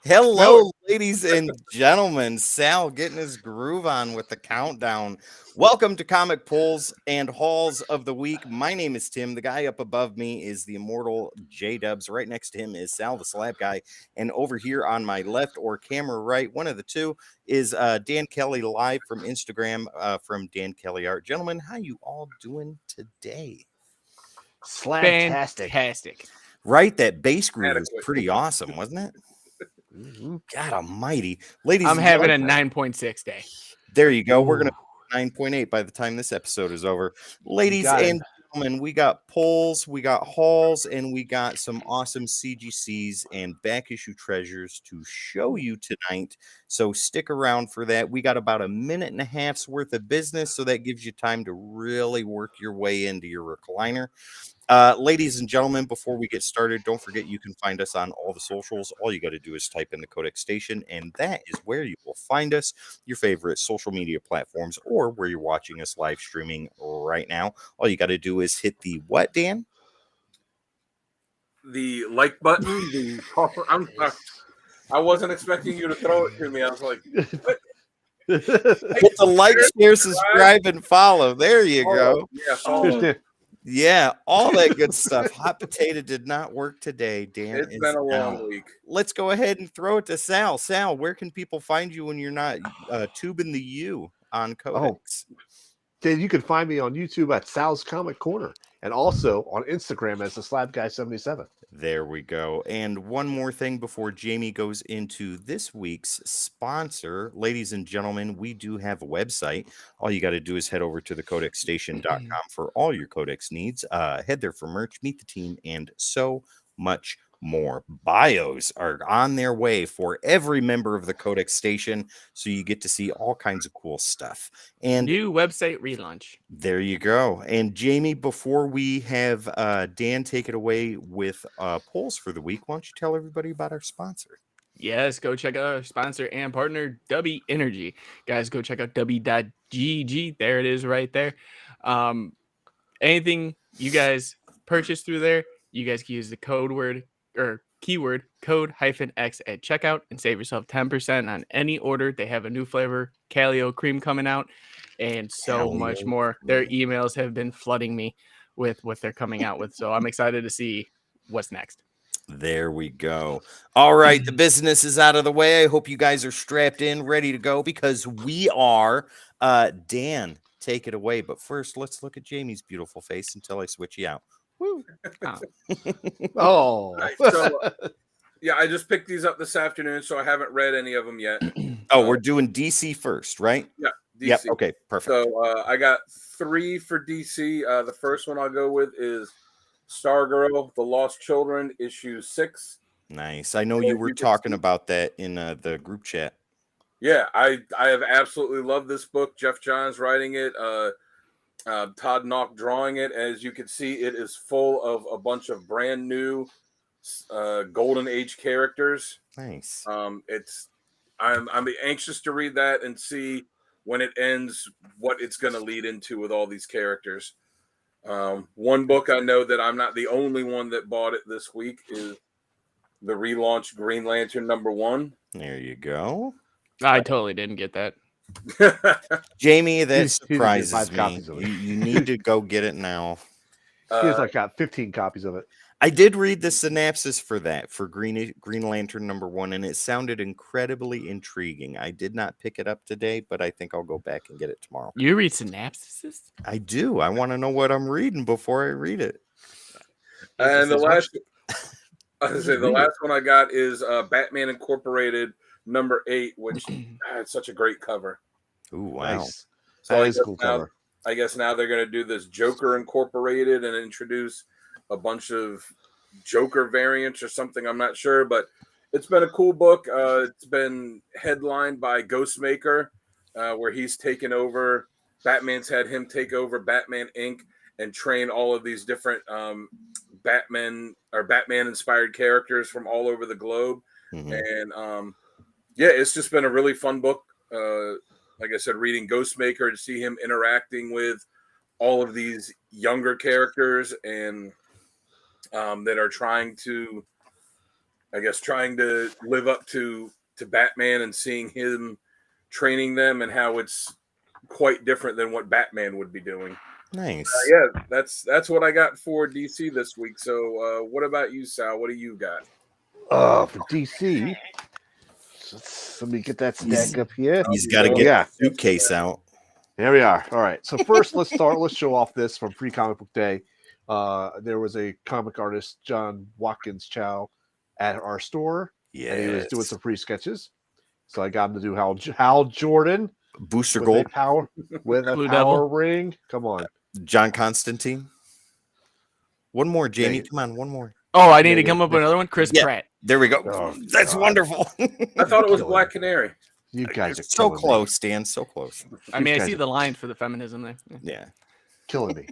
Hello, ladies and gentlemen. Sal getting his groove on with the countdown. Welcome to Comic Pulls and Hauls of the Week. My name is Tim. The guy up above me is the immortal J-Dubs. Right next to him is Sal, the Slab Guy. And over here on my left or camera right, one of the two, is Dan Kelly live from Instagram from Dan Kelly Art. Gentlemen, how you all doing today? Slabtastic. Fantastic. Right? That bass groove was pretty awesome, wasn't it? Mm-hmm. God almighty. Ladies I'm and having gentlemen, a 9.6 day. there you go. We're going to 9.8 by the time this episode is over. Ladies and gentlemen, we got polls, we got hauls, and we got some awesome CGCs and back issue treasures to show you tonight. So stick around for that. We got about a minute and a half's worth of business, so that gives you time to really work your way into your recliner. Ladies and gentlemen, before we get started, don't forget you can find us on all the socials. All you got to do is type in the Codex Station, and that is where you will find us, your favorite social media platforms, or where you're watching us live streaming right now. All you got to do is hit the what, Dan? The like button. I wasn't expecting you to throw it to me. I was like, what? Hit the like, share, subscribe, and follow. There you go. Yeah, yeah, all that good stuff. Hot potato did not work today, Dan. It's been a long week. Let's go ahead and throw it to Sal. Sal, where can people find you when you're not tubing the U on Codex? Then you can find me on YouTube at Sal's Comic Corner and also on Instagram as the Slab Guy 77. There we go. And one more thing before Jamie goes into this week's sponsor. Ladies and gentlemen, we do have a website. All you got to do is head over to thecodexstation.com for all your Codex needs. Head there for merch, meet the team, and so much more. Bios are on their way for every member of the Codex Station, so you get to see all kinds of cool stuff. And new website relaunch. There you go. And Jamie, before we have Dan take it away with polls for the week, why don't you tell everybody about our sponsor? Yes, go check out our sponsor and partner, W Energy. Guys, go check out W.GG. There it is right there. Anything you guys purchase through there, you guys can use the keyword code-X at checkout and save yourself 10% on any order. They have a new flavor, Calio cream, coming out, and so much more. Their emails have been flooding me with what they're coming out with, so I'm excited to see what's next. There we go. All right, the business is out of the way. I hope you guys are strapped in, ready to go, because we are. Dan, take it away. But first, let's look at Jamie's beautiful face until I switch you out. Woo. Oh. Right, so, yeah, I just picked these up this afternoon, so I haven't read any of them yet. Oh, we're doing DC first, right? Yeah, DC. Yep. Okay, perfect. So I got 3 for DC. The first one I'll go with is Stargirl, The Lost Children, issue 6. Nice. I know you were talking about that in the group chat. Yeah, I have absolutely loved this book. Jeff Johns writing it. Todd Nauck drawing it. As you can see, it is full of a bunch of brand new Golden Age characters. Nice. I'm anxious to read that and see when it ends what it's going to lead into with all these characters. One book I know that I'm not the only one that bought it this week is the relaunched Green Lantern #1. There you go. I totally didn't get that. Jamie, that surprises me. Of You need to go get it now. He's got 15 copies of it. I did read the synopsis for that, for Green Lantern #1, and it sounded incredibly intriguing. I did not pick it up today, but I think I'll go back and get it tomorrow. You read synopsis? I do. I want to know what I'm reading before I read it. And the last one I got is Batman Incorporated #8, which had such a great cover. Ooh, wow. Nice. So That is a cool cover. I guess now they're going to do this Joker Incorporated and introduce a bunch of Joker variants or something. I'm not sure, but it's been a cool book. It's been headlined by Ghostmaker, where he's taken over. Batman's had him take over Batman Inc. and train all of these different Batman-inspired characters from all over the globe. Mm-hmm. And it's just been a really fun book. Like I said, reading Ghostmaker to see him interacting with all of these younger characters and that are trying to I guess trying to live up to Batman and seeing him training them and how it's quite different than what Batman would be doing. Nice. Yeah, that's what I got for DC this week. So, what about you, Sal? What do you got? For DC, let me get that stack up here. He's got to get the suitcase out. There we are. All right. So first, let's show off this from Free Comic Book Day. There was a comic artist, John Watkins Chow, at our store. Yeah, and he was doing some free sketches. So I got him to do Hal Jordan, Booster with Gold, a power ring. Come on, John Constantine. One more, Jamie. Come on, one more. Oh, I need to come up with another one. Chris Pratt. There we go. Oh, that's wonderful. I thought it was Black Canary. You guys are so close, Dan. So close. I mean, I see the line for the feminism there. Yeah, killing me.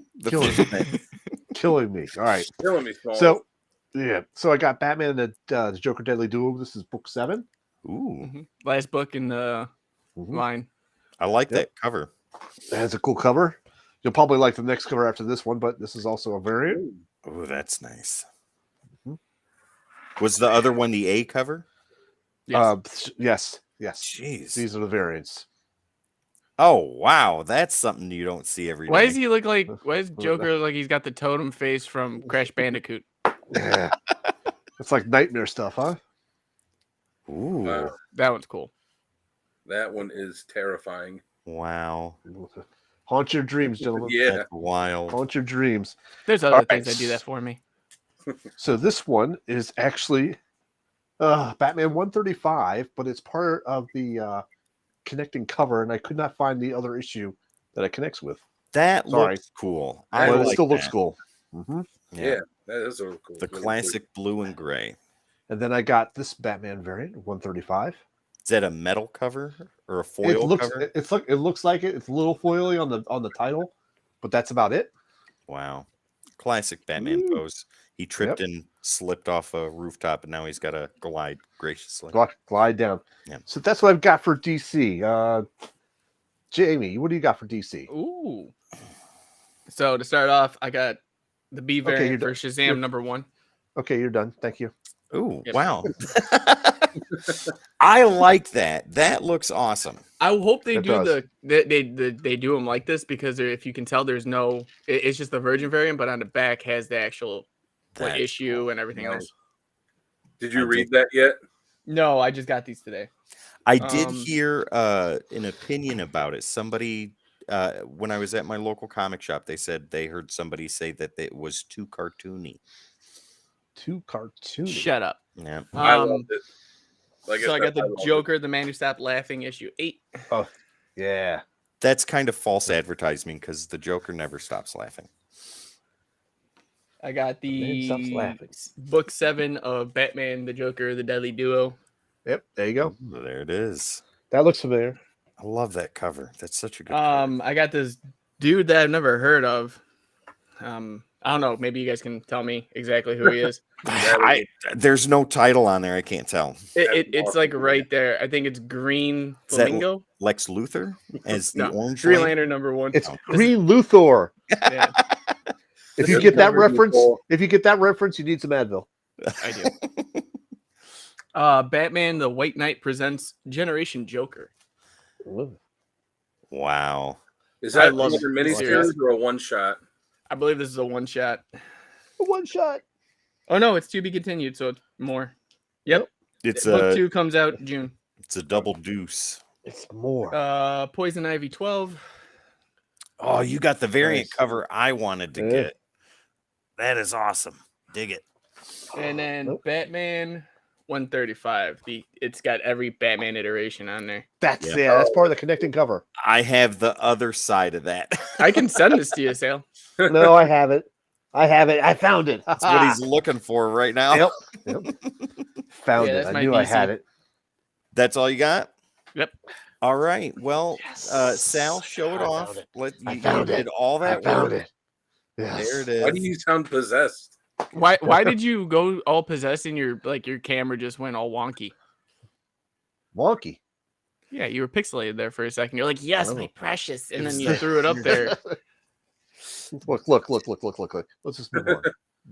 Killing me. All right, killing me. So, yeah. So I got Batman and the Joker Deadly Duo. This is book 7. Ooh, last book in the line. I like that cover. It has a cool cover. You'll probably like the next cover after this one, but this is also a variant. Oh, that's nice. Was the other one the A cover? Yes. Jeez. These are the variants. Oh, wow. That's something you don't see every day. Why does he look like, why is Joker look like he's got the totem face from Crash Bandicoot? Yeah. It's like nightmare stuff, huh? Ooh. That one's cool. That one is terrifying. Wow. Haunt your dreams, gentlemen. Yeah. That's wild. Haunt your dreams. There's other things that do that for me. So this one is actually Batman 135, but it's part of the connecting cover, and I could not find the other issue that it connects with. That looks cool. But it still looks cool. Yeah, that is really cool. The classic blue and gray. And then I got this Batman variant, 135. Is that a metal cover or a foil cover? It looks like it. It's a little foily on the title, but that's about it. Wow. Classic Batman pose. He tripped and slipped off a rooftop, and now he's got to glide graciously. Glide down. Yeah. So that's what I've got for DC. Jamie, what do you got for DC? Ooh. So to start off, I got the B variant for Shazam #1. Okay, you're done. Thank you. Ooh, wow. I like that. That looks awesome. I hope they they do them like this, because if you can tell, there's no. It's just the Virgin variant, but on the back has the actual issue and everything else. Did you read that yet? No, I just got these today. I did hear an opinion about it. Somebody, when I was at my local comic shop, they said they heard somebody say that it was too cartoony. Too cartoony. Shut up. Yeah. I loved it. So I got the Joker, the Man Who Stopped Laughing, issue 8. Oh, yeah. That's kind of false advertising, because the Joker never stops laughing. I got the book 7 of Batman, the Joker, the Deadly Duo. Yep, there you go. Ooh, there it is. That looks familiar. I love that cover. That's such a good cover. I got this dude that I've never heard of. I don't know. Maybe you guys can tell me exactly who he is. There's no title on there. I can't tell. It's like right there. I think it's Green Flamingo. Lex Luthor as the orange Green Lantern #1. It's Green Luthor. Yeah. If you get that reference, you need some Advil. I do. Batman: The White Knight presents Generation Joker. Wow. Is that another miniseries or a one shot? I believe this is a one shot. A one shot. Oh no, it's to be continued, so it's more. Yep. It's book 2 comes out June. It's a double deuce. It's more. Poison Ivy 12. Oh, you got the variant cover I wanted to get. That is awesome. Dig it. And then Batman 135. It's got every Batman iteration on there. That's that's part of the connecting cover. I have the other side of that. I can send this to you, Sal. No, I have it. I found it. That's what he's looking for right now. Yep. Found it. I knew I had it. That's all you got? Yep. All right. Well, Sal, show it off. I found it. All that work. Yes. There it is. Why do you sound possessed? Why did you go all possessed and your camera just went all wonky? Wonky. Yeah, you were pixelated there for a second. You're like, yes, my precious, and then you threw it up there. Look. Let's just move on.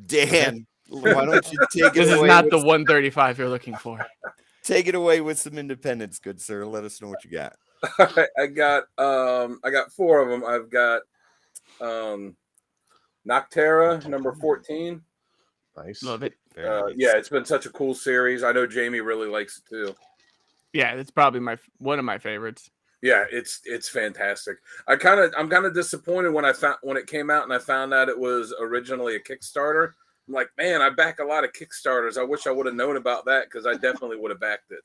Dan, Why don't you take it This is away? not with the 135 you're looking for. Take it away with some independence, good sir. Let us know what you got. All right, I got 4 of them. I've got Noctera number 14. Nice. Love it. Very nice. Yeah, it's been such a cool series. I know Jamie really likes it too. Yeah, it's probably one of my favorites. Yeah, it's fantastic. I'm kind of disappointed when it came out and I found out it was originally a Kickstarter. I'm like, man, I back a lot of Kickstarters. I wish I would have known about that because I definitely would have backed it.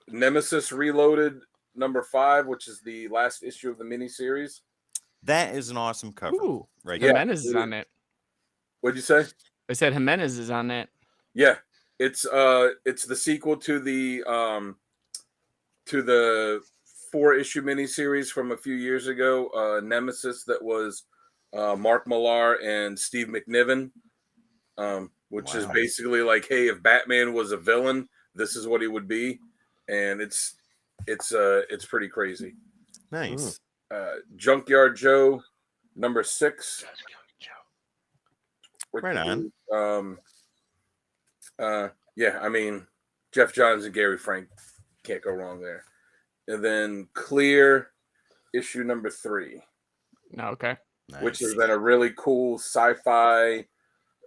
Nemesis Reloaded number 5, which is the last issue of the miniseries. That is an awesome cover. Ooh, right? Jimenez is on that. What'd you say? I said Jimenez is on that. Yeah, it's the sequel to the 4-issue miniseries from a few years ago, Nemesis, that was Mark Millar and Steve McNiven, which is basically like, hey, if Batman was a villain, this is what he would be, and it's pretty crazy. Nice. Junkyard Joe number 6. Right on. Yeah, I mean, Jeff Johns and Gary Frank can't go wrong there. And then Clear issue number 3. Okay. Nice. Which has been a really cool sci-fi,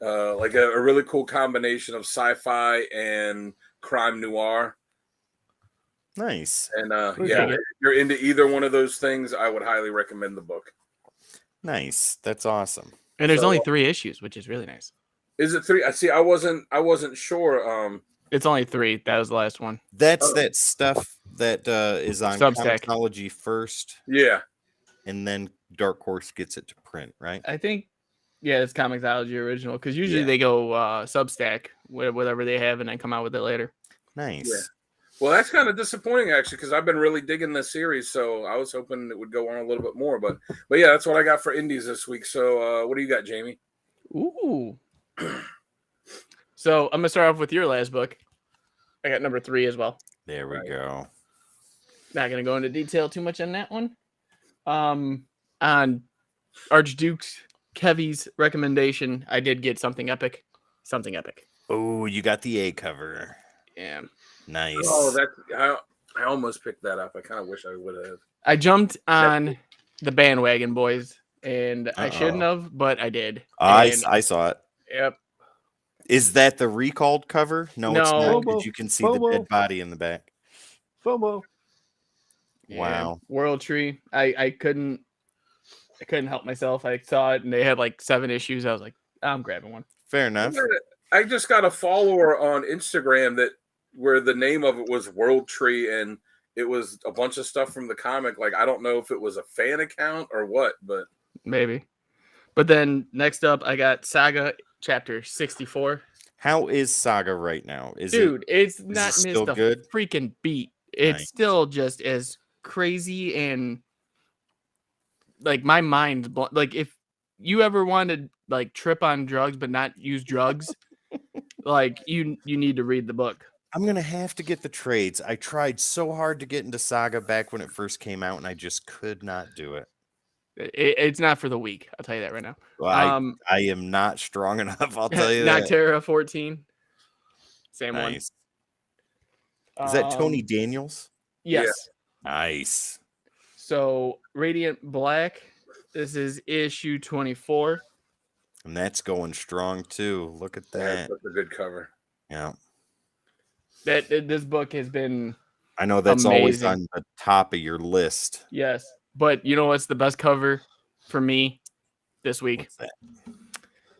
like a really cool combination of sci-fi and crime noir. Nice. And yeah, if you're into either one of those things, I would highly recommend the book. Nice. That's awesome. And there's only 3 issues, which is really nice. Is it 3? I see. I wasn't sure. It's only 3. That was the last one. That's that stuff that is on Substack. Comixology first. Yeah. And then Dark Horse gets it to print, right? I think, yeah, it's Comixology original because usually they go Substack, whatever they have, and then come out with it later. Nice. Yeah. Well, that's kind of disappointing, actually, because I've been really digging this series, so I was hoping it would go on a little bit more. But yeah, that's what I got for indies this week. So what do you got, Jamie? Ooh. So I'm gonna start off with your last book. I got number 3 as well. There we go. Not gonna go into detail too much on that one. On Archduke's Kevy's recommendation, I did get something epic. Something epic. Oh, you got the A cover. Yeah. Nice. Oh, I almost picked that up. I kind of wish I would have. I jumped on the bandwagon, boys, and I shouldn't have, but I did. I saw it. Yep. Is that the recalled cover? No, it's not, because you can see the dead body in the back. FOMO. Wow. World Tree. I couldn't help myself. I saw it and they had like 7 issues. I was like, I'm grabbing one. Fair enough. I just got a follower on Instagram where the name of it was World Tree, and it was a bunch of stuff from the comic. Like, I don't know if it was a fan account or what, but maybe. But then next up, I got Saga chapter 64. How is Saga right now? It's not missed still a good? freaking beat. It's still just as crazy, and like my mind's like, if you ever wanted like trip on drugs but not use drugs, like you need to read the book. I'm gonna have to get the trades. I tried so hard to get into Saga back when it first came out, and I just could not do it. It's not for the weak. I'll tell you that right now. Well, I am not strong enough. I'll tell you that. Noctera 14. Same one. Is that Tony Daniels? Yes. Yeah. Nice. So Radiant Black. This is issue 24. And that's going strong too. Look at that. That's a good cover. Yeah. This book has been I know that's amazing. always on the top of your list. Yes. But you know what's the best cover for me this week? What's that?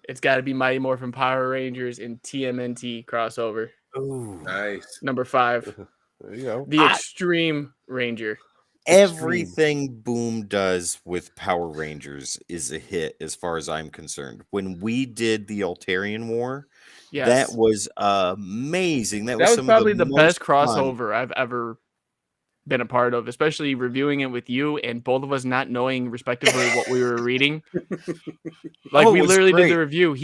It's got to be Mighty Morphin Power Rangers in TMNT crossover. Ooh. Nice. Number 5. There you go. The Extreme Ranger. Everything Boom does with Power Rangers is a hit as far as I'm concerned. When we did the Altarian War, that was amazing. That was probably the best fun. crossover I've ever been a part of, especially reviewing it with you and both of us not knowing respectively what we were reading. Like we literally did the review.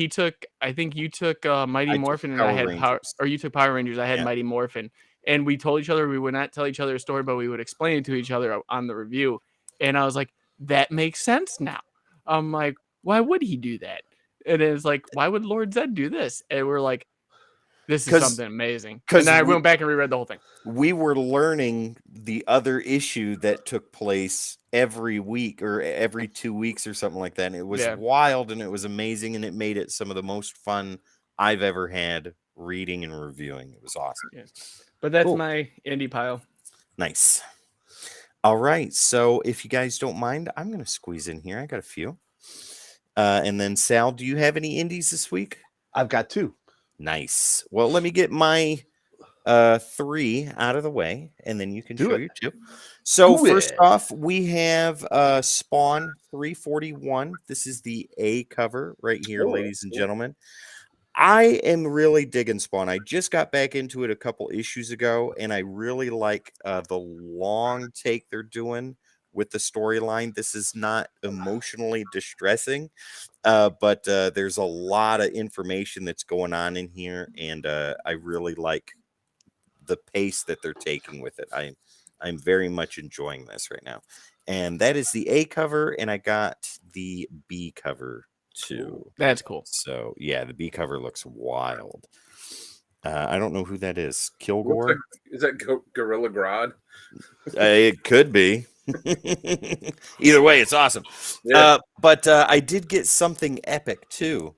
I think you took Mighty Morphin and I had you took Power Rangers. I had Mighty Morphin, and we told each other we would not tell each other a story, but we would explain it to each other on the review. And I was like, that makes sense now. I'm like, why would he do that? And it's like, why would Lord Zed do this? And we're like, this is 'Cause- something amazing. 'cause And then I we- went back and reread the whole thing. We were learning the other issue that took place every week or every 2 weeks or something like that. And it was wild and it was amazing. And it made it some of the most fun I've ever had reading and reviewing. It was awesome. Yeah. But that's my indie pile. Nice. All right. So if you guys don't mind, I'm going to squeeze in here. I got a few. And then Sal, do you have any indies this week? I've got 2. Nice. Well, let me get my 3 out of the way, and then you can show your 2. So first off, we have Spawn 341. This is the A cover right here, ladies and gentlemen. I am really digging Spawn. I just got back into it a couple issues ago, and I really like the long take they're doing with the storyline. This is not emotionally distressing, but there's a lot of information that's going on in here, and I really like the pace that they're taking with it. I'm very much enjoying this right now. And that is the A cover, and I got the B cover too. That's cool. So yeah, the B cover looks wild. I don't know who that is. Kilgore? Is that Gorilla Grodd? It could be. Either way, it's awesome. Yeah. But I did get something epic too.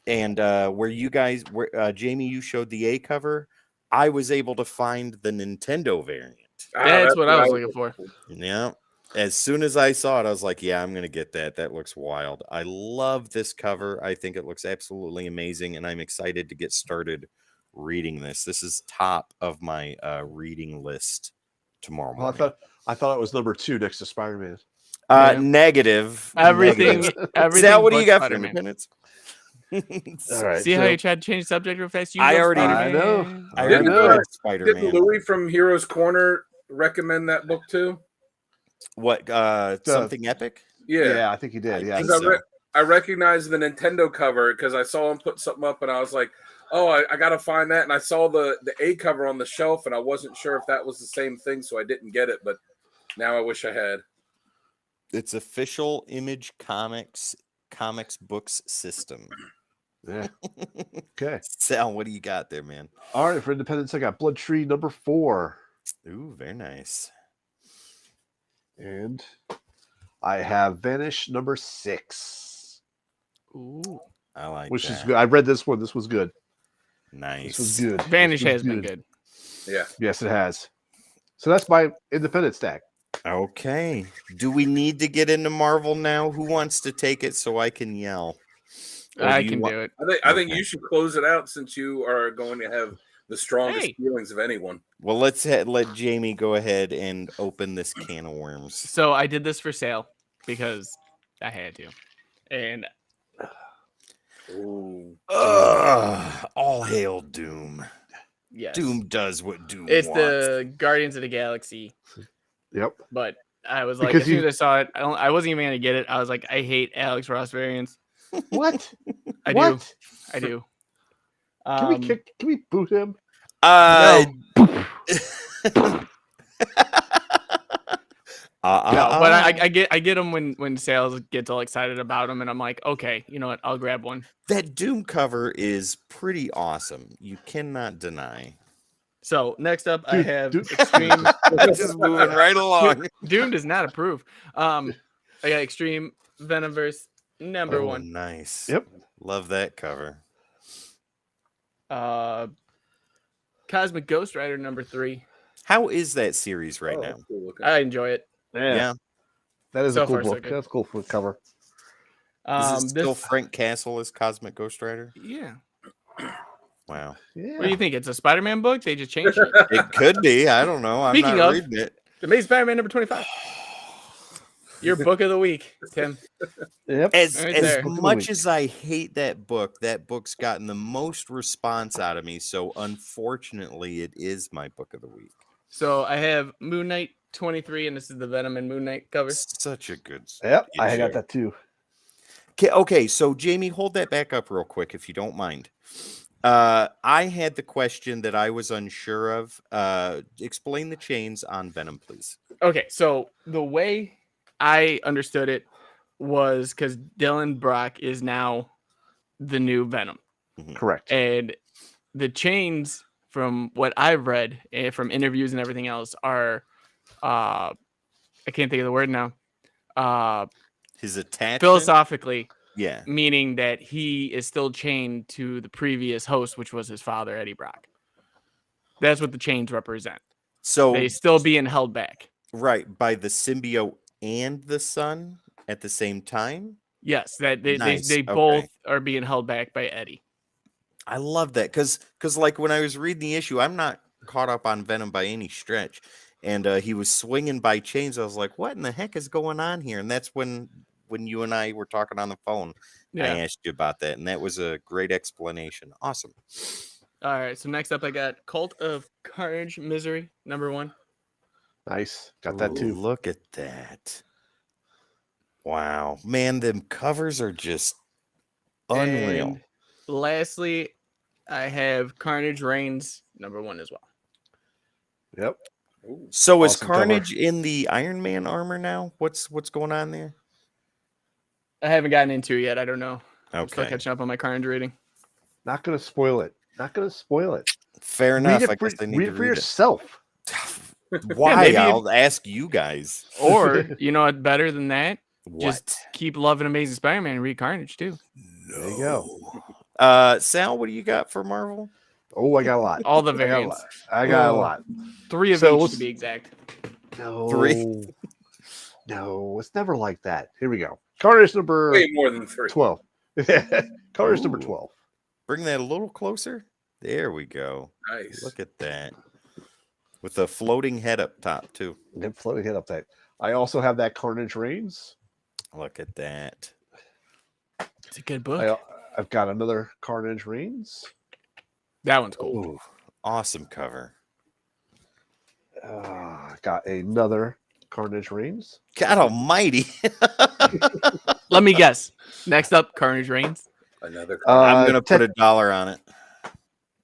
And where Jamie, you showed the A cover, I was able to find the Nintendo variant. That's what I was looking for. Yeah. As soon as I saw it, I was like, yeah, I'm going to get that. That looks wild. I love this cover. I think it looks absolutely amazing. And I'm excited to get started reading this. This is top of my reading list tomorrow morning. I thought it was number 2 next to Spider-Man. Negative. Everything. Sal, what do you got for Independence? All right. See how you tried to change the subject real fast? I already know. Spider-Man. Did Louis from Heroes Corner recommend that book too? What? Something epic? Yeah, I think he did. Yeah, I recognized the Nintendo cover because I saw him put something up, and I was like, "Oh, I got to find that." And I saw the A cover on the shelf, and I wasn't sure if that was the same thing, so I didn't get it. But now I wish I had. It's official Image Comics books system. Yeah. Okay. Sal, what do you got there, man? All right, for Independence, I got Blood Tree number 4. Ooh, very nice. And I have Vanish number 6. Ooh, I like which that. is good. I read this one. This was good. Nice. This was good. Vanish has been good. Yeah. Yes, it has. So that's my Independence stack. Okay. Do we need to get into Marvel now? Who wants to take it so I can yell? I can do it. I think you should close it out since you are going to have the strongest feelings of anyone. Well, let's let Jamie go ahead and open this can of worms. So I did this for sale because I had to. And all hail Doom. yes. Doom does what Doom It's wants. the Guardians of the Galaxy. Yep. But I was like, as soon as I saw it, I wasn't even going to get it. I was like, I hate Alex Ross variants. What? I do. Can we boot him? No. No, but I get them when sales gets all excited about them, and I'm like, okay, you know what? I'll grab one. That Doom cover is pretty awesome. You cannot deny. So next up, I have Extreme. Just moving right along. Doom does not approve. I got Extreme Venomverse number 1. Nice. Yep. Love that cover. Cosmic Ghost Rider number 3. How is that series right now? Cool. I enjoy it. Yeah. That is So a cool far, so book. good. That's cool for the cover. Is it still Frank Castle as Cosmic Ghost Rider? Yeah. Wow. Yeah. What do you think? It's a Spider-Man book? They just changed it. It could be. I don't know. I'm Speaking not of, reading it. Amazing Spider-Man number 25. Your book of the week, Tim. Yep. As Right there. much as I hate that book's gotten the most response out of me. So unfortunately, it is my book of the week. So I have Moon Knight 23, and this is the Venom and Moon Knight cover. Such a good. Yep. I issue. got that too. Okay, so Jamie, hold that back up real quick if you don't mind. I had the question that I was unsure of. Explain the chains on Venom, please. Okay, so the way I understood it was because Dylan Brock is now the new Venom. Correct. And the chains, from what I've read from interviews and everything else, are I can't think of the word now. His attachment, philosophically, yeah, meaning that he is still chained to the previous host, which was his father, Eddie Brock. That's what the chains represent. So they still being held back, right, by the symbiote and the son at the same time. Yes, that they Nice. both are being held back by Eddie. I love that because like when I was reading the issue, I'm not caught up on Venom by any stretch, and he was swinging by chains. I was like, "What in the heck is going on here?" And that's when you and I were talking on the phone. Yeah. I asked you about that, and that was a great explanation. Awesome. All right, so next up, I got Cult of Carnage Misery #1. Nice, got that too. Look at that! Wow, man, them covers are just unreal. And lastly, I have Carnage Reigns #1 as well. Yep. So is Awesome Carnage in the Iron Man armor now? What's going on there? I haven't gotten into it yet. I don't know. I'm still Okay, catching up on my Carnage reading. Not gonna spoil it. Not gonna spoil it. fair enough. Read I it for, guess I need read to it for read yourself. it. Why? maybe I'll ask you guys. Or you know what? Better than that, What? just keep loving Amazing Spider-Man and read Carnage too. There you go. Sal, what do you got for Marvel? Oh, I got a lot. All the I got a variants. lot. I got a lot. 3 of So each let's- to be exact. No. 3. No, it's never like that. Here we go. Carnage number Way more than 3. 12. Carnage number Ooh. 12. Bring that a little closer. There we go. Nice. Look at that. With a floating head up top, too. Then floating head up that. I also have that Carnage Reigns. Look at that. It's a good book. I've got another Carnage Reigns. That one's cool. Ooh, awesome cover. Got another Carnage Reigns. God almighty. Let me guess. Next up, Carnage Reigns. Another. I'm going to put $1 on it.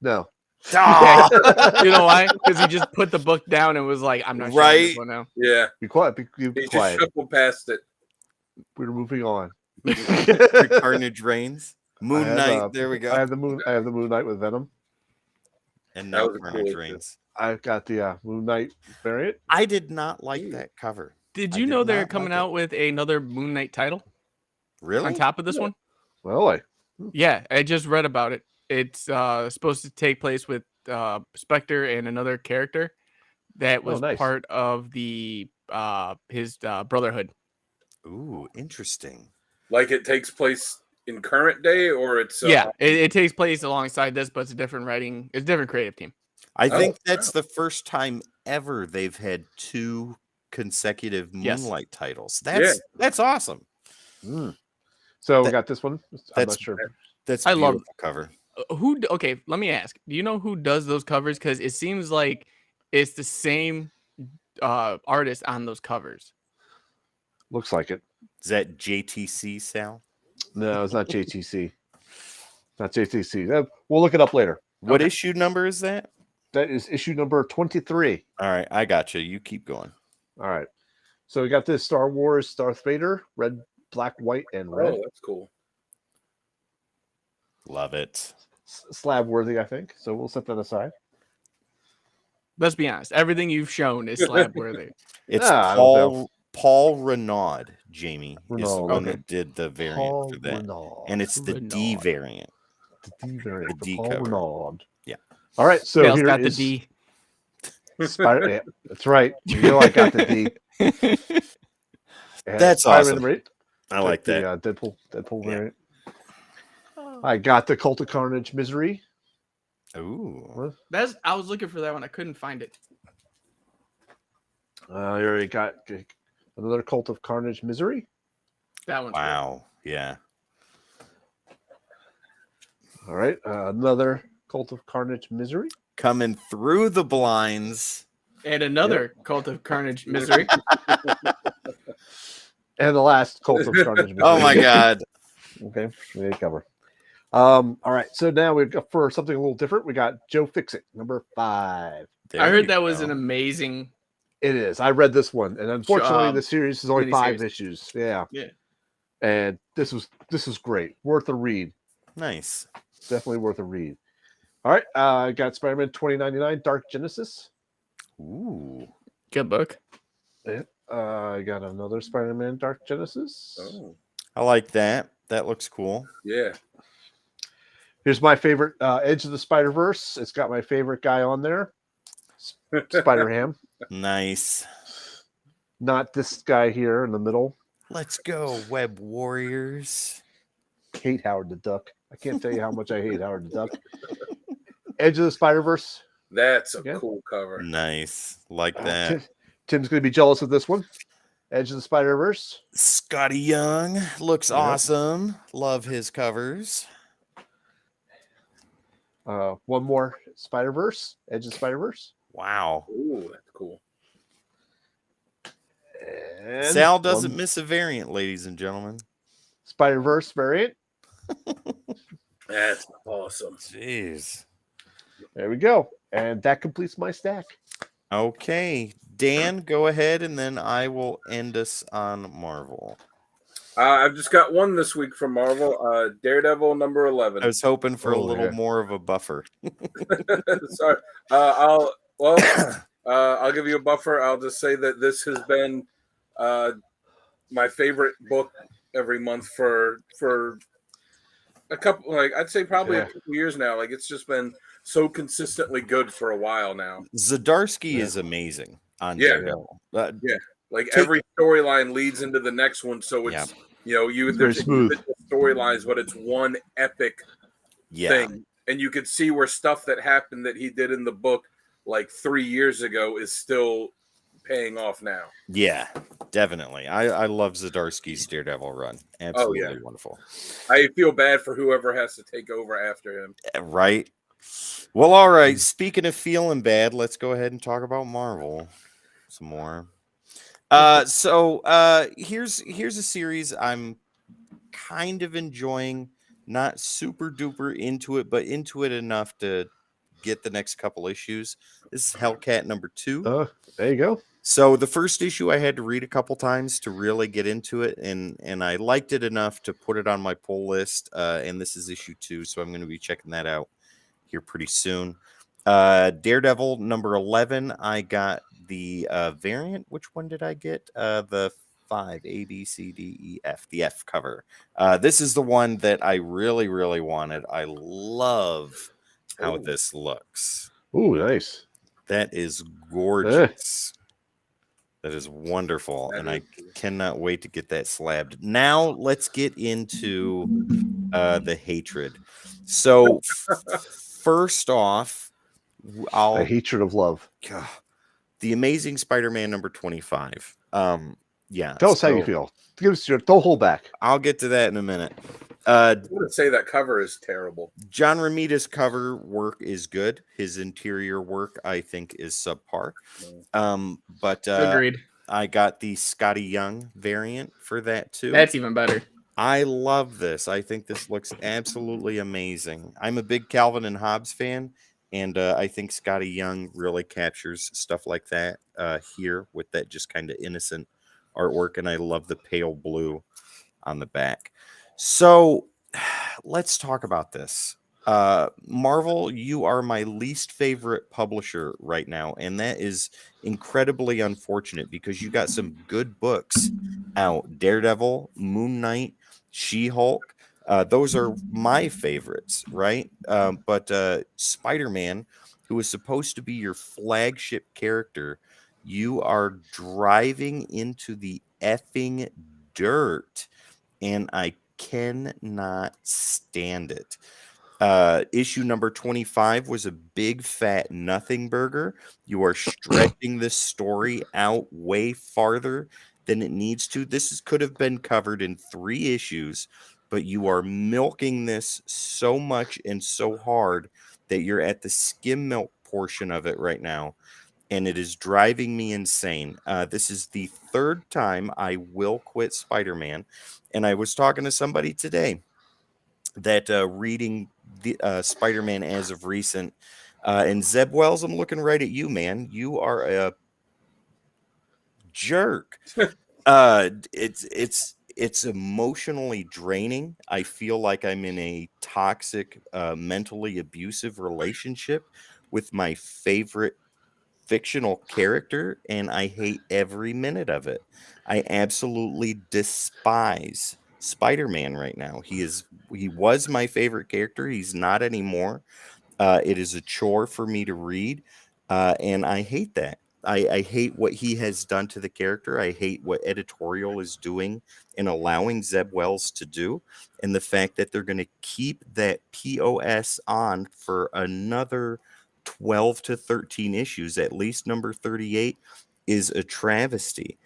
No. You know why? Because he just put the book down and was like, "I'm not sharing this Right. one now." Yeah. Be quiet. Be He quiet. just shuffled past it. We're moving on. The Carnage Reigns. Moon I have, Knight. There we go. I have the Moon Knight with Venom. And That now was a cool Carnage issue. Reigns. I've got the Moon Knight variant. I did not like that cover. Did I you did know they're not coming like it. out with another Moon Knight title Really? on top of this one? Well, Yeah, I just read about it. It's supposed to take place with Spectre and another character that was nice. part of the his Brotherhood. Ooh, interesting. Like it takes place in current day, or it's Yeah, it takes place alongside this, but it's a different writing. It's a different creative team. I think Oh, that's the first time ever they've had 2 consecutive Yes. Moonlight titles. That's awesome. so we That- got this one. I'm that's- not sure. That's I love- beautiful cover. Okay, let me ask. Do you know who does those covers? Because it seems like it's the same artist on those covers. Looks like it. Is that JTC, Sal? No, it's not JTC. Not JTC. We'll look it up later. What Okay. issue number is that? That is issue number 23. All right, I got you. You keep going. All right. So we got this Star Wars Darth Vader, red, black, white, and red. Oh, that's cool. Love it. Slab worthy, I think. So we'll set that aside. Let's be honest. Everything you've shown is slab worthy. It's I don't know. Paul Renaud, Jamie, is the Renaud, one okay. that did the variant Paul for that. Renaud. And it's the D Renaud. variant. the D variant. the D Paul cover. Renaud. Yeah. All right. So Dale's here got the is D. Spider. Yeah, that's right. You know I got the D. And That's Spider-Man awesome. number 8, I like that. The Deadpool Yeah. variant. I got the Cult of Carnage Misery. Ooh. I was looking for that one. I couldn't find it. I already got another Cult of Carnage Misery. That one's cool. Wow. Yeah. All right. Another Cult of Carnage Misery. Coming through the blinds. And another Cult of Carnage Misery. And the last Cult of Carnage Misery. Oh my God. Okay. We need to cover. All right. So now we've got, for something a little different, we got Joe Fixit, number 5. There I you heard that was go. an amazing. It is. I read this one, and unfortunately, the series is only 5 miniseries. issues. Yeah. Yeah. And this was great, worth a read. Nice. Definitely worth a read. All right, I got Spider-Man 2099 Dark Genesis. Ooh. Good book. Yeah. I got another Spider-Man Dark Genesis. Oh, I like that. That looks cool. yeah. Here's my favorite Edge of the Spider-Verse. It's got my favorite guy on there, Spider-Ham. Nice. Not this guy here in the middle. Let's go, Web Warriors. Hate Howard the Duck. I can't tell you how much I hate Howard the Duck. Edge of the Spider-Verse. That's a Yeah. cool cover. Nice. Like that. Tim's going to be jealous of this one. Edge of the Spider-Verse. Scotty Young looks Yep. awesome. Love his covers. One more Spider-Verse. Edge of the Spider-Verse. Wow. Ooh, that's cool. And Sal doesn't miss a variant, ladies and gentlemen. Spider-Verse variant. That's awesome. Jeez. There we go. And that completes my stack. Okay. Dan, go ahead, and then I will end us on Marvel. I've just got one this week from Marvel. Daredevil number 11. I was hoping for a Oh, little yeah. more of a buffer. Sorry. I'll give you a buffer. I'll just say that this has been my favorite book every month for a couple, like I'd say probably a couple years now. Like it's just been so consistently good for a while now. Zdarsky is amazing on Daredevil. Like every storyline leads into the next one, so it's Very smooth storylines, but it's one epic thing, and you could see where stuff that happened that he did in the book like 3 years ago is still paying off now. Yeah, definitely. I love Zdarsky's Daredevil run. Absolutely wonderful. I feel bad for whoever has to take over after him. Right. Well, all right. Speaking of feeling bad, let's go ahead and talk about Marvel some more. So here's a series I'm kind of enjoying, not super duper into it, but into it enough to get the next couple issues. This is Hellcat number 2. There you go. So the first issue I had to read a couple times to really get into it, and I liked it enough to put it on my pull list. And this is issue 2, so I'm going to be checking that out here pretty soon. Daredevil number 11, I got the variant. Which one did I get? The 5 A B C D E F, the F cover. This is the one that I really, really wanted. I love how this looks. Ooh, nice. That is gorgeous. That is wonderful, and I cannot wait to get that slabbed. Now let's get into the hatred. So first off, The hatred of love. The Amazing Spider-Man number 25. Tell us how you feel. Give us don't hold back. I'll get to that in a minute. I would say that cover is terrible. John Romita's cover work is good. His interior work, I think, is subpar. But agreed. I got the Scotty Young variant for that too. That's even better. I love this. I think this looks absolutely amazing. I'm a big Calvin and Hobbes fan, and I think Scotty Young really captures stuff like that here with that just kind of innocent artwork, and I love the pale blue on the back. So let's talk about this. Marvel, you are my least favorite publisher right now, and that is incredibly unfortunate because you got some good books out. Daredevil, Moon Knight, She-Hulk. Those are my favorites, right? But Spider-Man, who is supposed to be your flagship character, you are driving into the effing dirt, and I cannot stand it. Issue number 25 was a big fat nothing burger. You are stretching this story out way farther than it needs to. This could have been covered in 3 issues, but you are milking this so much and so hard that you're at the skim milk portion of it right now, and it is driving me insane. This is the 3rd time I will quit Spider-Man, and I was talking to somebody today that reading the Spider-Man as of recent, and Zeb Wells, I'm looking right at you, man. You are a jerk. It's it's emotionally draining. I feel like I'm in a toxic, mentally abusive relationship with my favorite fictional character, and I hate every minute of it. I absolutely despise Spider-Man right now. He was my favorite character. He's not anymore. It is a chore for me to read, and I hate that. I hate what he has done to the character. I hate what editorial is doing and allowing Zeb Wells to do, and the fact that they're going to keep that POS on for another 12 to 13 issues, at least number 38, is a travesty.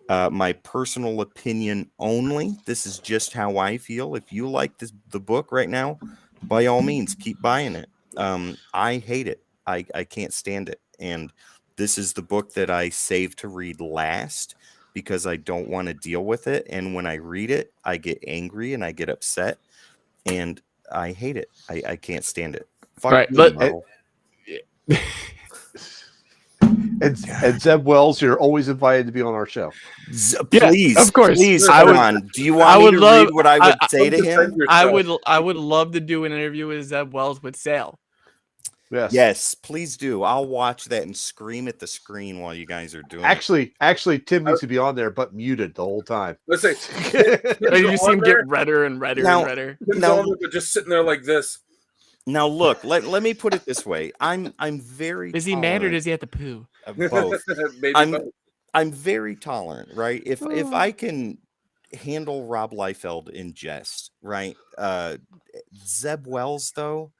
My personal opinion only. This is just how I feel. If you like the book right now, by all means, keep buying it. I hate it. I can't stand it. And this is the book that I save to read last because I don't want to deal with it. And when I read it, I get angry and I get upset and I hate it. I can't stand it. Fuck Right, you, but- Marvel. And Zeb Wells, you're always invited to be on our show. Yeah, Please, of course. please, I come would- on. Do you I want me would to love- read what I would say to Defend him? yourself. I would love to do an interview with Zeb Wells with Sale. Yes. Yes, please do. I'll watch that and scream at the screen while you guys are doing it. Actually, Tim needs to be on there, but muted the whole time. Let's say You see him there, get redder and redder Now- and redder. Tim's Now- on there, but just sitting there like this. Now look, let me put it this way. I'm very Is he mad or tolerant does he have to poo? of both. Maybe I'm- both. I'm very tolerant, right? If I can handle Rob Liefeld in jest, right? Zeb Wells though,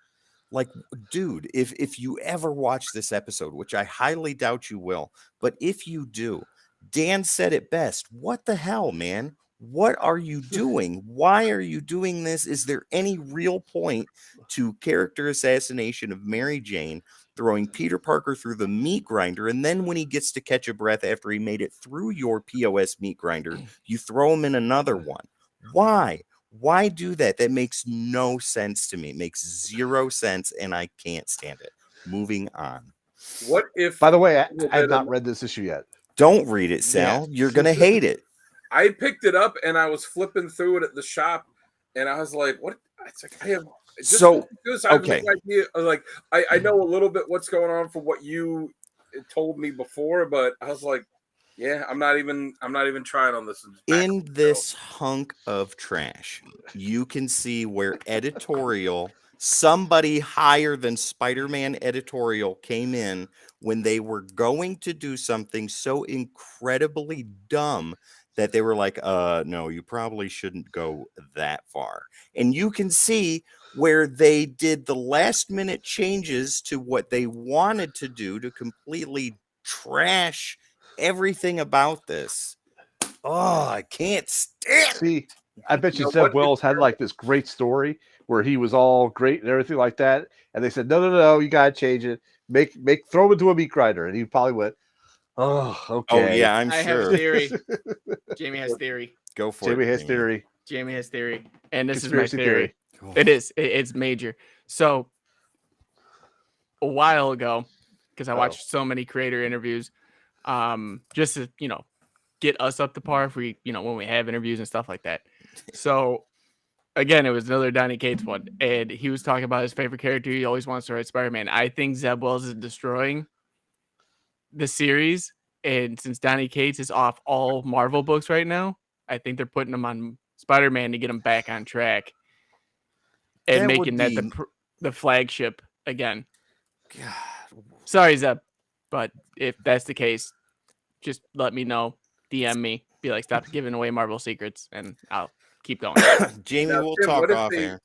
like, dude, if you ever watch this episode, which I highly doubt you will, but if you do, Dan said it best. What the hell, man? What are you doing? Why are you doing this? Is there any real point to character assassination of Mary Jane, throwing Peter Parker through the meat grinder, and then when he gets to catch a breath after he made it through your POS meat grinder, you throw him in another one? Why? Why do that? That makes no sense to me. It makes zero sense, and I can't stand it. Moving on. What if? By the way, I have not read this issue yet. Don't read it, Sal. You're gonna hate it. I picked it up and I was flipping through it at the shop, and I was like, "What?" It's like I have. Just So, because I have okay. no idea. I was like, I know a little bit what's going on from what you told me before, but I was like, yeah, I'm not even trying on this. In this hunk of trash, you can see where editorial, somebody higher than Spider-Man editorial came in when they were going to do something so incredibly dumb that they were like, no, you probably shouldn't go that far. And you can see where they did the last minute changes to what they wanted to do to completely trash everything about this. Oh, I can't stand it. See, I bet you know Zeb what? Wells had like this great story where he was all great and everything like that, and they said, no, you gotta change it. Throw him into a meat grinder, and he probably went, oh, okay. Oh yeah, I'm I have a sure. theory. Jamie has theory. Go for Jamie it. has Jamie. theory. Jamie has theory. And this is my Conspiracy theory. Oh. It is. It's major. So a while ago, because I watched so many creator interviews, just to, get us up to par if we, when we have interviews and stuff like that. So again, it was another Donny Cates one. And he was talking about his favorite character. He always wants to write Spider-Man. I think Zeb Wells is destroying the series. And since Donny Cates is off all Marvel books right now, I think they're putting him on Spider-Man to get him back on track and That making would that be- the flagship again. God. Sorry, Zeb, but if that's the case, just let me know. DM me. Be like, stop giving away Marvel secrets, and I'll keep going. Jamie, Now, we'll Tim, talk what if off they- air.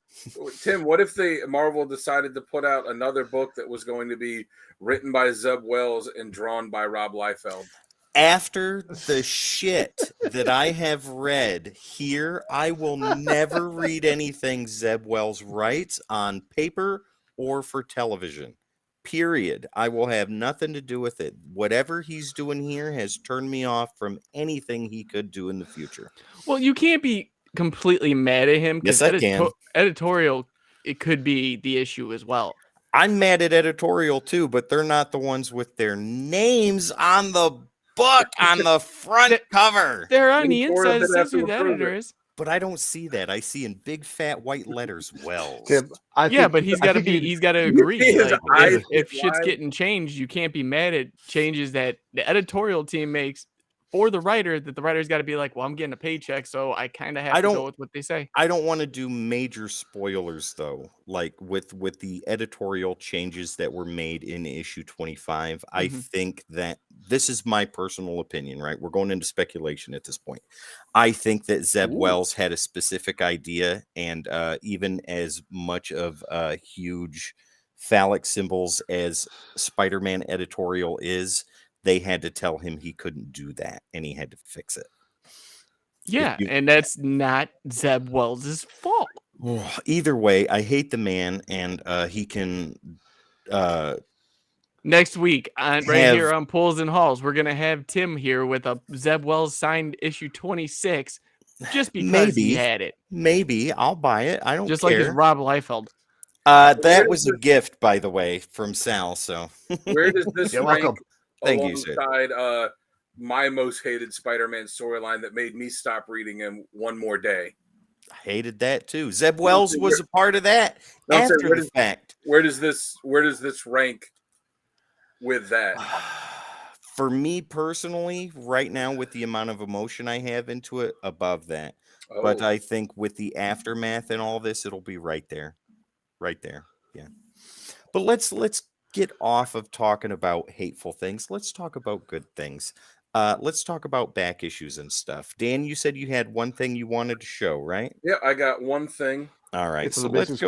Tim, what if Marvel decided to put out another book that was going to be written by Zeb Wells and drawn by Rob Liefeld? After the shit that I have read here, I will never read anything Zeb Wells writes on paper or for television. Period. I will have nothing to do with it. Whatever he's doing here has turned me off from anything he could do in the future. Well, you can't be completely mad at him because Yes, I can. editorial, it could be the issue as well. I'm mad at editorial too, but they're not the ones with their names on the book on the front cover. They're on the Or inside. they It have says to who the approve editor it. is. But I don't see that. I see in big fat white letters Wells. Tim, I Yeah, think, but he's I got to think be. He's got to agree. His Like eyes if get shit's wide. getting changed, you can't be mad at changes that the editorial team makes for the writer. That the writer's got to be like, well, I'm getting a paycheck, so I kind of have to go with what they say. I don't want to do major spoilers though, like with the editorial changes that were made in issue 25. I think that this is my personal opinion, right? We're going into speculation at this point. I think that Zeb Wells had a specific idea, and even as much of huge phallic symbols as Spider-Man editorial is, they had to tell him he couldn't do that, and he had to fix it. Yeah, and that's not Zeb Wells' fault. Either way, I hate the man, and he can. Next week, here on Pulls and Halls, we're gonna have Tim here with a Zeb Wells signed issue 26, just because he had it. Maybe I'll buy it. I don't just care. like his Rob Liefeld. That was a gift, by the way, from Sal. So where does this rank Thank you, sir. alongside my most hated Spider-Man storyline that made me stop reading him One More Day? I hated that too. Zeb Wells was a part of that after the fact. Where does this rank with that? For me personally, right now, with the amount of emotion I have into it, above that. But I think with the aftermath and all this, it'll be right there. Right there. Yeah. But let's get off of talking about hateful things. Let's talk about good things. Let's talk about back issues and stuff. Dan, you said you had one thing you wanted to show, right? Yeah, I got one thing. All right. It's So let's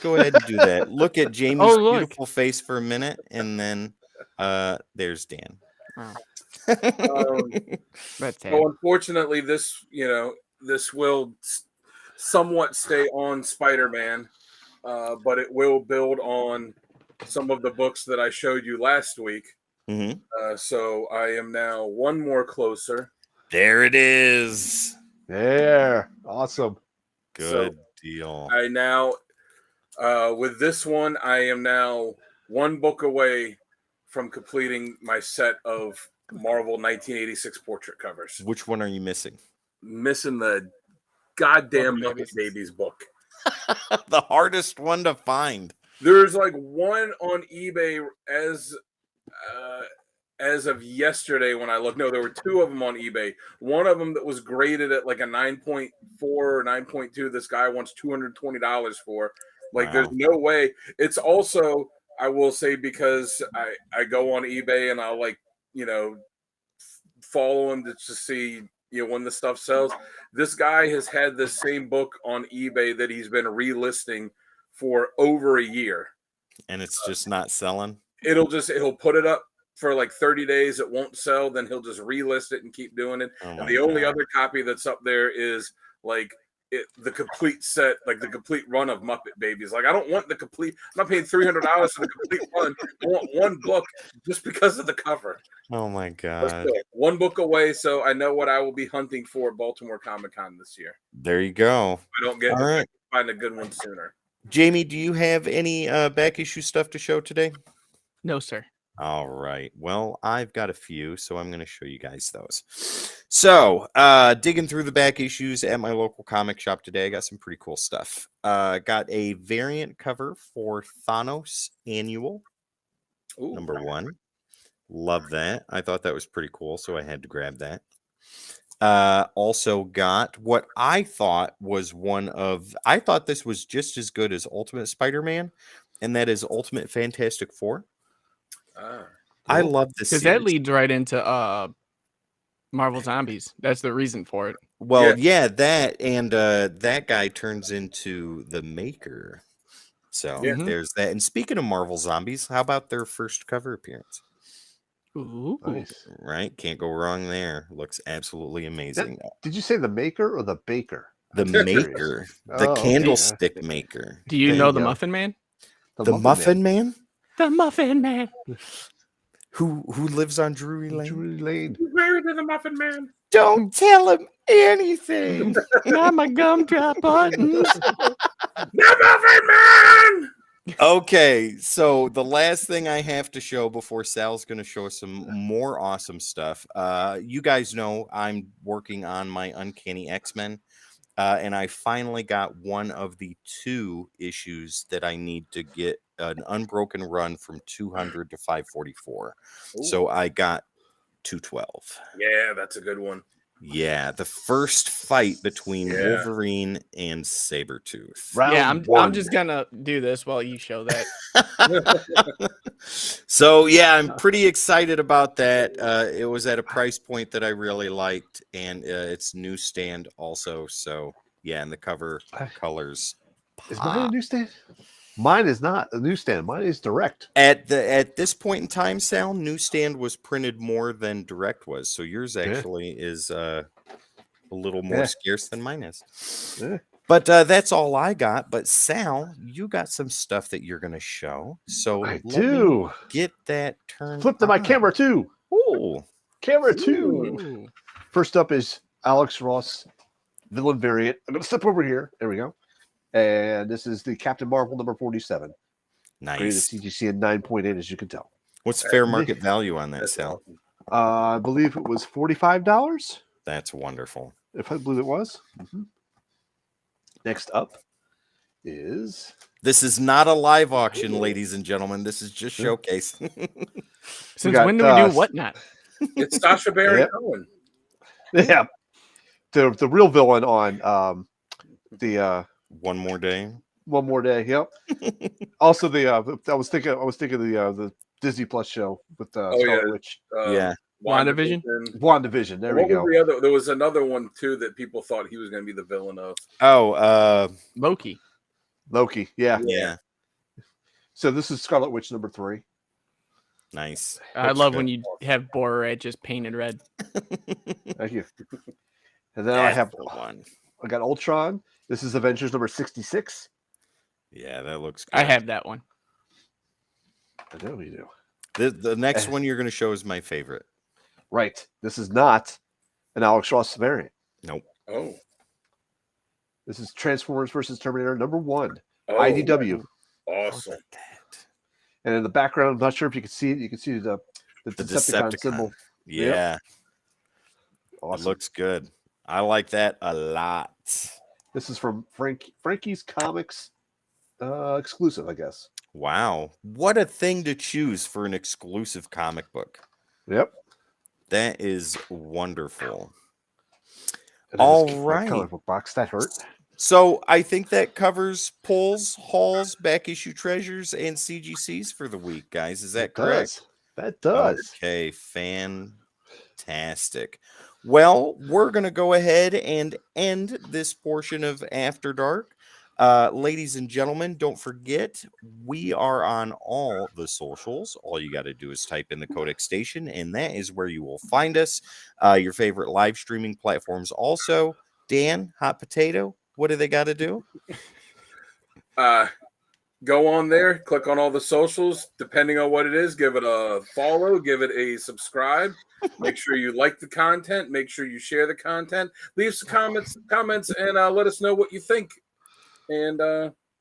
go ahead and do that. Look at Jamie's beautiful face for a minute, and then there's Dan. So unfortunately, this will somewhat stay on Spider-Man, but it will build on some of the books that I showed you last week. So I am now one more closer. There it is. There. Awesome. Good deal. I now, with this one, I am now one book away from completing my set of Marvel 1986 portrait covers. Which one are you missing? Missing the goddamn Muppet Babies book. The hardest one to find. There's like one on eBay as of yesterday when I looked. No, there were two of them on eBay. One of them that was graded at like a 9.4 or 9.2. This guy wants $220 for. Like, There's no way. It's also, I will say, because I go on eBay and I'll follow him to see when the stuff sells. This guy has had this same book on eBay that he's been relisting for over a year, and it's just not selling. He'll put it up for like 30 days. It won't sell. Then he'll just relist it and keep doing it. And the only other copy that's up there is like the complete set, like the complete run of Muppet Babies. Like, I don't want the complete. I'm not paying $300 for the complete run. I want one book just because of the cover. Oh my god! One book away, so I know what I will be hunting for at Baltimore Comic-Con this year. There you go. I don't get to find a good one sooner. Jamie, do you have any back issue stuff to show today? No, sir. All right. Well, I've got a few, so I'm going to show you guys those. So, digging through the back issues at my local comic shop today, I got some pretty cool stuff. Got a variant cover for Thanos Annual, number 1. Love that. I thought that was pretty cool, so I had to grab that. Also got what I thought was I thought this was just as good as Ultimate Spider-Man, and that is Ultimate Fantastic Four. Cool. I love this because that leads right into Marvel Zombies. That's the reason for it. Well, yeah, that and that guy turns into the Maker. So there's that. And speaking of Marvel Zombies, how about their first cover appearance? Ooh, nice. Right? Can't go wrong there. Looks absolutely amazing. Did you say the Maker or the Baker? The Maker. The candlestick maker. Do you know the Muffin Man? The Muffin Man? The Muffin Man. Who lives on Drury Lane? Drury Lane. He's married to the Muffin Man. Don't tell him anything. Not my gumdrop buttons. The Muffin Man! Okay, so the last thing I have to show before Sal's going to show us some more awesome stuff. You guys know I'm working on my Uncanny X-Men, and I finally got one of the 2 issues that I need to get an unbroken run from 200 to 544. Ooh. So I got 212. Yeah, that's a good one. Yeah, the first fight between Wolverine and Sabretooth. I'm just gonna do this while you show that. So yeah, I'm pretty excited about that. It was at a price point that I really liked, and it's newsstand also. So yeah, and the cover colors. Is mine a newsstand? Mine is not a newsstand. Mine is direct. At this point in time, Sal, newsstand was printed more than direct was. So yours actually is a little more scarce than mine is. Yeah. But that's all I got. But Sal, you got some stuff that you're going to show. So I do. Get that turned. Flip to my camera too. Ooh, camera 2. Ooh. First up is Alex Ross villain variant. I'm going to step over here. There we go. And this is the Captain Marvel number 47. Nice. Graded CGC at 9.8, as you can tell. What's the fair market value on that, Sal? I believe it was $45. That's wonderful. If I believe it was. Mm-hmm. Next up is... This is not a live auction, ladies and gentlemen. This is just showcase. Since when do we do whatnot? It's Sacha Baron Cohen. Yeah. The real villain on the One More Day. One More Day. Yep. Also I was thinking the Disney Plus show with Scarlet Witch. WandaVision. There we go. There was another one too that people thought he was going to be the villain of. Loki. Yeah. So this is Scarlet Witch number 3. Nice. I love when you have Borat just painted red. Thank you. And then I got Ultron. This is Avengers number 66. Yeah, that looks good. I have that one. I know you The do. next one you're going to show is my favorite. Right. This is not an Alex Ross variant. Nope. Oh. This is Transformers versus Terminator number 1. Oh, IDW. Awesome. And in the background, I'm not sure if you can see it. You can see the Decepticon symbol. Yeah. Awesome. It looks good. I like that a lot. This is from Frankie's Comics exclusive, I guess. Wow. What a thing to choose for an exclusive comic book. Yep. That is wonderful. All right. Comic book box. That hurt. So I think that covers pulls, hauls, back issue treasures, and CGCs for the week, guys. Is that correct? That does. Okay, fantastic. Well, we're going to go ahead and end this portion of After Dark. Ladies and gentlemen, don't forget, we are on all the socials. All you got to do is type in the Codex Station, and that is where you will find us. Your favorite live streaming platforms also. Dan, Hot Potato, what do they got to do? Go on there, click on all the socials. Depending on what it is, give it a follow, give it a subscribe. Make sure you like the content. Make sure you share the content. Leave some comments, and let us know what you think. And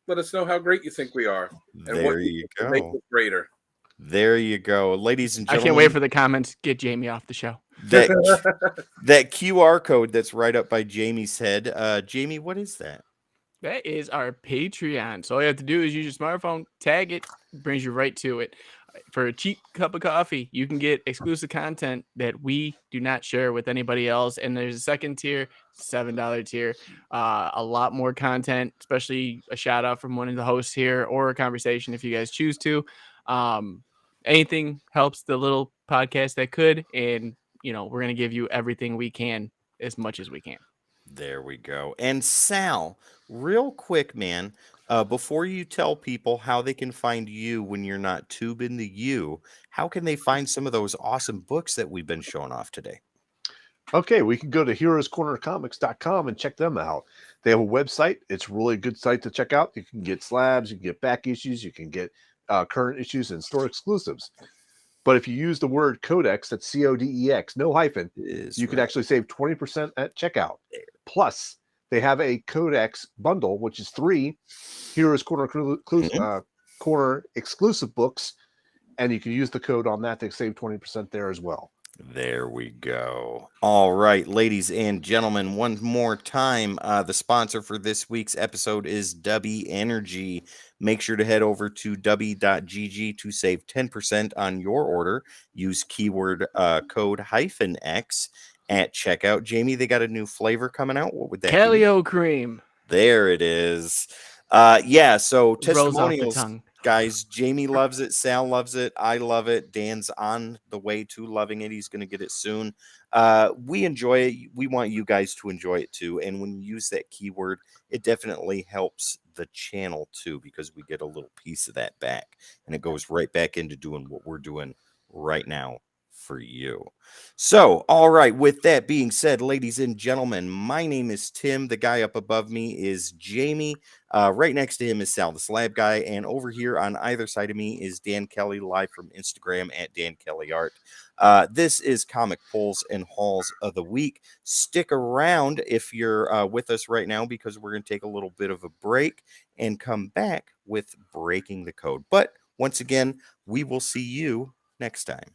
let us know how great you think we are. And there you go. Make it greater. There you go. Ladies and gentlemen. I can't wait for the comments. Get Jamie off the show. That QR code that's right up by Jamie's head. Jamie, what is that? That is our Patreon. So all you have to do is use your smartphone, tag it, brings you right to it. For a cheap cup of coffee, you can get exclusive content that we do not share with anybody else. And there's a second tier, $7 tier, a lot more content, especially a shout out from one of the hosts here or a conversation if you guys choose to. Anything helps the little podcast that could. And, we're going to give you everything we can as much as we can. There we go. And Sal, real quick, man, before you tell people how they can find you when you're not tubing the U, how can they find some of those awesome books that we've been showing off today? Okay, we can go to heroescornercomics.com and check them out. They have a website. It's really a good site to check out. You can get slabs, you can get back issues, you can get current issues and store exclusives. But if you use the word CODEX, that's CODEX, no hyphen, you can actually save 20% at checkout. Plus, they have a CODEX bundle, which is 3 Heroes Corner Corner exclusive books, and you can use the code on that to save 20% there as well. There we go. All right, ladies and gentlemen, one more time. The sponsor for this week's episode is W Energy. Make sure to head over to w.gg to save 10% on your order. Use keyword code -X at checkout. Jamie, they got a new flavor coming out. What would that Calio cream. There it is. Yeah, so Rolls off the testimonials. tongue. Guys, Jamie loves it. Sal loves it. I love it. Dan's on the way to loving it. He's going to get it soon. We enjoy it. We want you guys to enjoy it too. And when you use that keyword, it definitely helps the channel too, because we get a little piece of that back. And it goes right back into doing what we're doing right now for you. So, all right, with that being said, ladies and gentlemen, my name is Tim. The guy up above me is Jamie. Right next to him is Sal, the Slab Guy. And over here on either side of me is Dan Kelly, live from Instagram at Dan Kelly Art. This is Comic Pulls and Hauls of the Week. Stick around if you're with us right now, because we're going to take a little bit of a break and come back with Breaking the Code. But once again, we will see you next time.